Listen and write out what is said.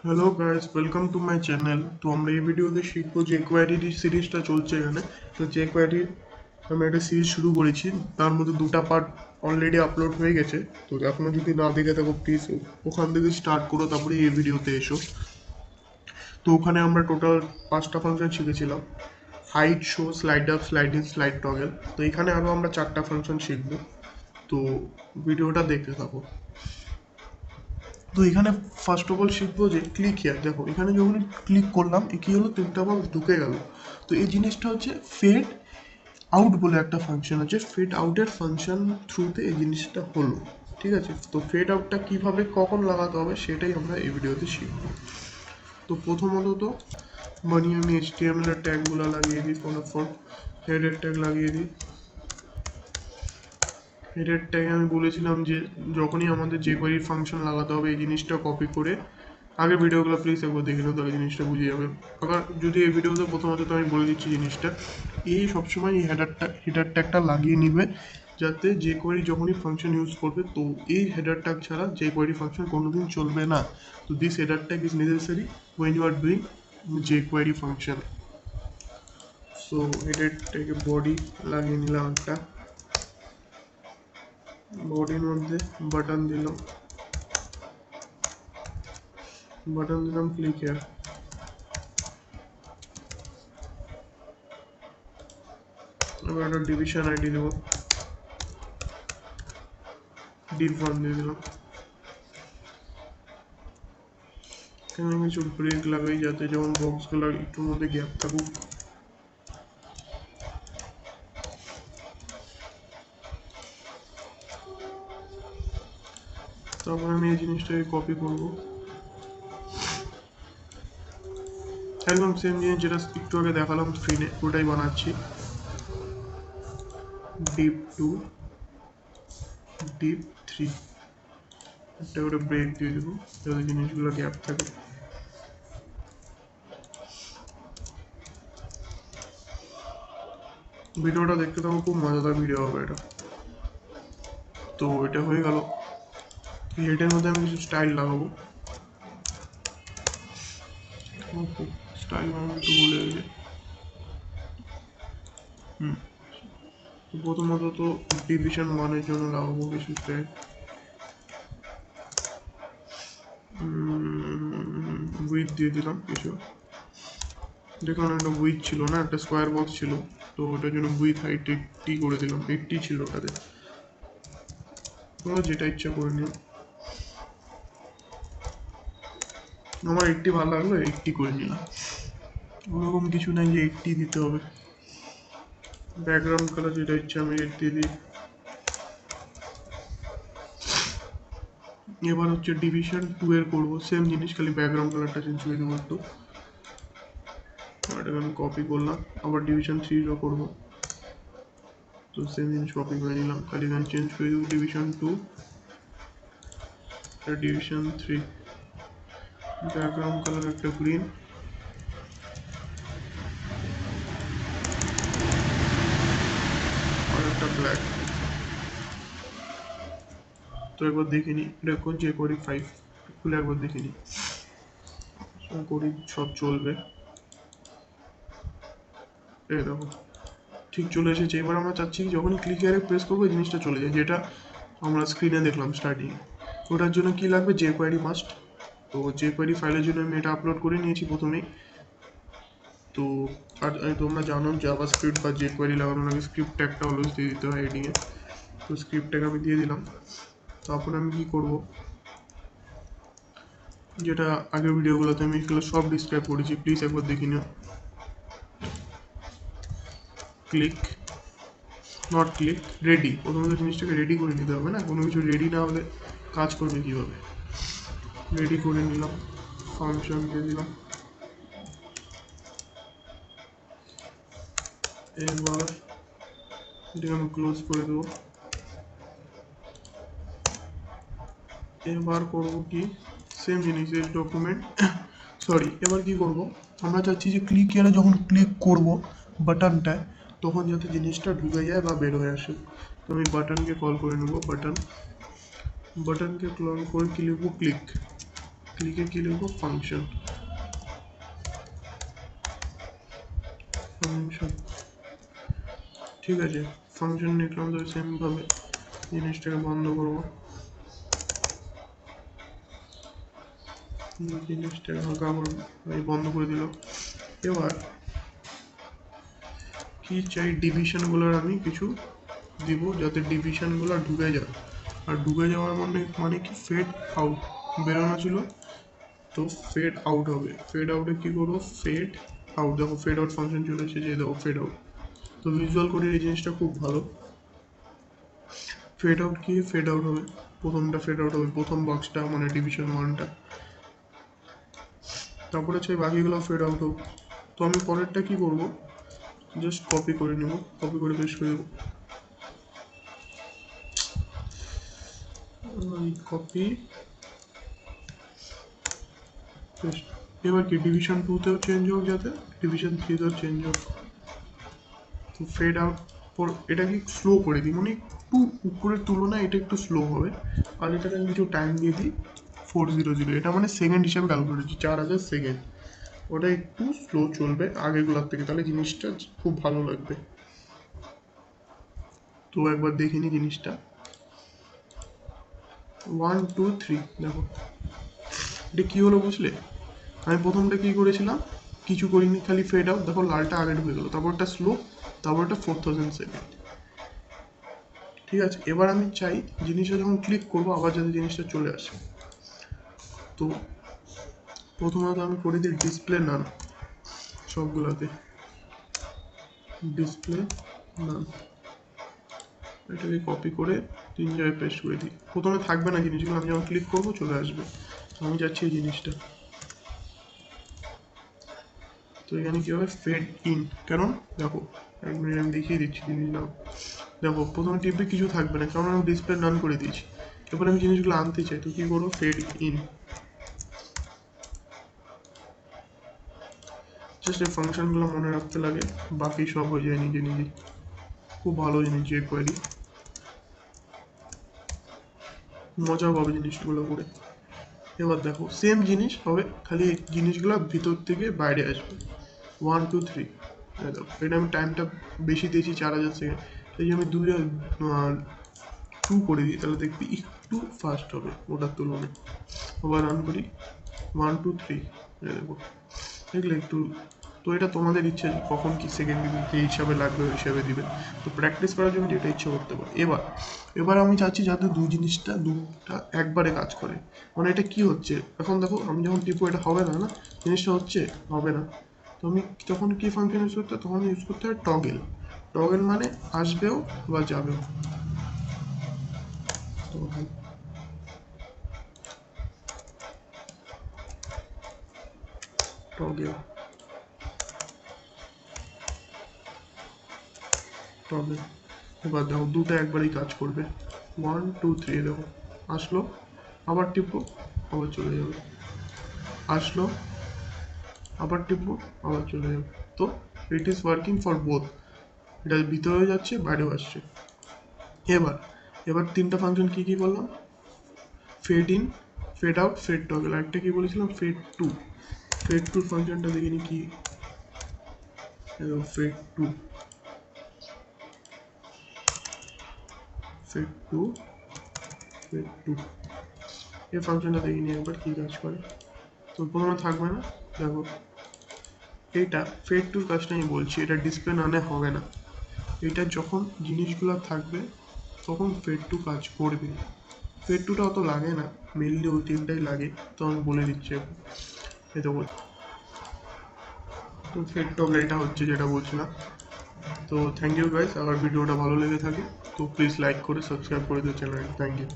Hello guys, welcome to my channel. তো আমরা এই ভিডিওতে শিখবো jQuery সিরিজটা চলছে এখানে। তো jQuery আমি একটা সিরিজ শুরু করেছি, তার মধ্যে দুটো পার্ট অলরেডি আপলোড হয়ে গেছে। তো এখনো যদি না দেখে থাকো প্লিজ ওখান থেকে স্টার্ট করো, তারপরে এই ভিডিওতে এসো। তো ওখানে আমরা টোটাল 5টা ফাংশন শিখেছিলাম: height, show, slide up, slide in, slide toggle. তো এখানে আরও আমরা 4টা ফাংশন শিখবো। তো ভিডিওটা দেখতে থাকো। তো এখানে ফার্স্ট অফ অল শিখবো যে ক্লিক হিয়ার। দেখো এখানে যখন ক্লিক করলাম কি হলো, তিনটা বক্স ঢুকে গেল। তো এই জিনিসটা হচ্ছে ফেড আউট বলে একটা ফাংশন আছে, ফেড আউটের ফাংশন থ্রুতে এই জিনিসটা হলো। ঠিক আছে, তো ফেড আউটটা কীভাবে কখন লাগাতে হবে সেটাই আমরা এই ভিডিওতে শিখবো। তো প্রথমত তো আমি HTML এর ট্যাগগুলো লাগিয়ে দিই, ফটাফট হেডের ট্যাগ লাগিয়ে দিই। হেডের ট্যাগে আমি বলেছিলাম যে যখনই আমাদের jQuery ফাংশন লাগাতে হবে এই জিনিসটা কপি করে, আগের ভিডিওগুলো প্লিজ একবার দেখে নাও, তাহলে জিনিসটা বুঝে যাবে। আবার যদি এই ভিডিওতে প্রথমত তো আমি বলে দিচ্ছি জিনিসটা, এই সবসময় এই হেডার ট্যাগটা লাগিয়ে নিবে, যাতে jQuery যখনই ফাংশন ইউজ করবে তো এই হেডার ট্যাগ ছাড়া jQuery ফাংশন কোনোদিন চলবে না। তো this header tag is necessary when you are doing jQuery function. So header ট্যাগে বডি লাগিয়ে নিলাম একটা, বডির মধ্যে বাটন দিলাম ক্লিক হেয়ার। এবার একটা ডিভিশন আইডি দেবো, div1 দিয়ে দিলাম। এখানে কিছু ব্রেক লাগাই যাতে যেমন বক্সগুলো একটু মধ্যে গ্যাপ থাকুক। তারপর আমি এই জিনিসটাকে কপি করব, একদম সেম জিনিস যেটা একটু আগে দেখালাম স্ক্রিনে, ওটাই বানাচ্ছি। div2 div3 একটা করে ব্রেক দিয়ে দেবো যাতে জিনিসগুলো গ্যাপ থাকে। ভিডিওটা দেখতে থাকো, খুব মজাদার ভিডিও হবে এটা। তো এটা হয়ে গেল। হেডের মধ্যে আমি কিছু স্টাইল লাগাবো। স্টাইল আমি একটু ভুলে গেছি। প্রথমত তো ডিভিশন 1-এর জন্য লাগাবো কিছু স্টাইল। উইথ দিয়ে দিলাম কিছু, দেখুন একটা উইথ ছিল না, একটা স্কোয়ার বক্স ছিল, তো ওটার জন্য উইথ হাইট 80 করে দিলাম। 80 ছিল ওটাতে, তোমরা যেটা ইচ্ছা করে নিও। আমার 80 ভালো লাগলো, 80 করে নিলাম। ওরকম কিছু নাই যে 80 দিতে হবে। ব্যাকগ্রাউন্ড কালার যেটা ইচ্ছা আমি 80 দিই। এবার হচ্ছে ডিভিশন 2 এর করবো সেম জিনিস, খালি ব্যাকগ্রাউন্ড কালারটা চেঞ্জ করে দেবো একটু। এটাকে আমি কপি করলাম, আবার ডিভিশন 3 করবো, তো সেম জিনিস কপি করে নিলাম, খালি এখানে চেঞ্জ করে দেবো ডিভিশন 2 আর ডিভিশন 3। ব্যাকগ্রাউন্ড কালার একটা গ্রিন, আর একটা ব্ল্যাক। তো একবার দেখে নিই, দেখো jQuery 5 খুলে একবার দেখে নিই, করি সব চলবে। এই দেখো ঠিক চলে এসেছে। এবার আমরা চাচ্ছি যখনই ক্লিক হিয়ারে প্রেস করবো এই জিনিসটা চলে যায়, যেটা আমরা স্ক্রিনে দেখলাম স্টার্টিং। ওটার জন্য কি লাগবে, jQuery মাস্ট। তো jQuery ফাইলের জন্য আমি এটা আপলোড করে নিয়েছি প্রথমেই। তো আর তোমরা জানো জাভাস্ক্রিপ্ট বা jQuery লাগানোর আগে স্ক্রিপ্ট ট্যাগটা অলওয়েজ দিয়ে দিতে হয় হেডিংয়ে। তো স্ক্রিপ্ট ট্যাগ আমি দিয়ে দিলাম। তারপর আমি কি করব, যেটা আগের ভিডিওগুলোতে আমি এগুলো সব ডিসক্রাইব করেছি, প্লিজ একবার দেখে নিও। ক্লিক নট ক্লিক রেডি, প্রথমত জিনিসটাকে রেডি করে নিতে হবে না, কোনো কিছু রেডি না হলে কাজ করবে কীভাবে। রেডি করে নিলাম, ফাংশন দিয়ে দিলাম। এবার এটাকে আমি ক্লোজ করে দেবো। এবার করবো কি, সেম জিনিস এর ডকুমেন্ট সরি। এবার কি করব, আমরা চাচ্ছি যে ক্লিক হিয়ারে যখন ক্লিক করব বাটনটায়, তখন যাতে জিনিসটা ঢুকে যায় বা বের হয়ে আসে। তো আমি বাটনকে কল করে নেব, বাটনকে কল করে কি লিখবো, ক্লিক। ক্লিকে কি লিখবো, ফাংশন। ঠিক আছে, ফাংশন লিখলাম। তো সেম ভাবে জিনিসটাকে বন্ধ করবো, জিনিসটাকে হালকা বন্ধ করে দিল। এবার কি চাই, ডিভিশনগুলোর আমি কিছু দিব যাতে ডিভিশনগুলো ঢুকে যায়। আর ঢুকে যাওয়ার মানে কি, ফেড আউট বেরোনো ছিল, তো ফেড আউট হবে। ফেড আউটে কি করবো, ফেড আউট। দেখো ফেড আউট ফাংশন চলে এসেছে, দেখো ফেড আউট। তো ভিজুয়াল কোডের এই জিনিসটা খুব ভালো। ফেড আউট কি, ফেড আউট হবে প্রথমটা, ফেড আউট হবে প্রথম বক্সটা, মানে ডিভিশন 1টা। তারপরে চাই বাকিগুলো ফেড আউট হোক। তো আমি পরেরটা কি করব, জাস্ট কপি করে নেব, কপি করে পেস্ট করে দেবো। Copy paste. এবার কি ডিভিশন 2তেও চেঞ্জ হোক, যাতে ডিভিশন 3তেও চেঞ্জ হোক। তো ফেড আউট পর এটাকে স্লো করে দিই, মানে একটু উপরের তুলনায় এটা একটু স্লো হবে। আর এটাকে আমি কিছু টাইম দিয়ে দিই 400, এটা মানে সেকেন্ড হিসাবে ক্যালকুলেট হচ্ছে, 4000 সেকেন্ড। ওটা একটু স্লো চলবে আগেগুলোর থেকে, তাহলে জিনিসটা খুব ভালো লাগবে। তো একবার দেখিনি জিনিসটা, 1 2 3 দেখো এটা কী হলো বুঝলে। আমি প্রথমটা কী করেছিলাম, কিছু করিনি, খালি ফেড আউট। দেখো লালটা আগে ঢুকে গেলো, তারপরটা স্লো, তারপরটা 4000 সেকেন্ড। ঠিক আছে, এবার আমি চাই জিনিসটা যখন ক্লিক করবো আবার যাতে জিনিসটা চলে আসে। তো প্রথমত আমি করে দিই ডিসপ্লে নান, সবগুলোতে ডিসপ্লে নান। এটাকে কপি করে 3 জায়গায় পেস্ট করে দিই। প্রথমে থাকবে না জিনিসগুলো, আমি যখন ক্লিক করবো চলে আসবে। আমি যাচ্ছি এই জিনিসটা। তো এখানে কী হবে, ফেড ইন। কারণ দেখো, এক মিনিট আমি দেখিয়ে দিচ্ছি জিনিসটা। দেখো প্রথমে টিপে কিছু থাকবে না, কারণ আমি ডিসপ্লে নান করে দিয়েছি। এবার আমি জিনিসগুলো আনতে চাই, তো কী করবো, ফেড ইন। জাস্ট এই ফাংশনগুলো মনে রাখতে লাগে, বাকি সব হয়ে যায় নিজে নিজে। খুব ভালো জিনিস jQuery, মজাও পাবে জিনিসগুলো করে। এবার দেখো সেম জিনিস হবে, খালি জিনিসগুলো ভিতর থেকে বাইরে আসবে। 1 2 3 দেখো, এটা আমি টাইমটা বেশি দিয়েছি 4000 সেকেন্ড, এই যে আমি 2 করে দিই, তাহলে দেখবি একটু ফাস্ট হবে ওটার তুলনায়। আবার রান করি, 1 2 3 দেখো, দেখলে একটু। তো এটা তোমাদের ইচ্ছা কখন কি সেকেন্ড দিবে, যে হিসাবে লাগবে ওই হিসাবে দিবে। তো প্র্যাকটিস করার জন্য এটা ইচ্ছা করতে পারে। এবার আমি চাচ্ছি যাতে দুটা একবারে কাজ করে। মানে এটা কি হচ্ছে, এখন দেখো আমি যখন টিপো এটা হবে না, না জিনিসটা হচ্ছে, হবে না। তো আমি তখন কি ফাংশন ইউজ করতে, তখন ইউজ করতে হয় টগেল। টগেল মানে আসবেও বা যাবেও। টগেল টগেল। এবার দেখো দুটো একবারেই কাজ করবে, 1 2 3 দেখো আসলো, আবার টিপো আবার চলে যাবে, আসলো আবার টিপো আবার চলে যাবে। তো it is working for both, এটা ভিতরেও যাচ্ছে বাইরেও আসছে। এবার তিনটা ফাংশন কি কি বললাম, fade in, fade out, fade toggle. একটা কি বলেছিলাম, ফেড টু ফাংশনটা দেখিনি কি, fade to fade to fade to এই ফাংশনটা দেখিনি একবার কি কাজ করে। তো প্রথমে থাকবে না, দেখো এইটা ফেড টুর কাজটা আমি বলছি, এটা ডিসপ্লে নানে হবে না। এটা যখন জিনিসগুলো থাকবে তখন ফেড টু কাজ করবে। ফেড টুটা অত লাগে না, মেনলি ওই তিনটাই লাগে। তো আমি বলে দিচ্ছি, এটা বল। তো ফেড টগল এটা হচ্ছে যেটা বলছিলাম। তো থ্যাংক ইউ গাইস, আবার ভিডিওটা ভালো লেগে থাকে তো প্লিজ লাইক করে সাবস্ক্রাইব করে দিও চ্যানেলটা। Thank you.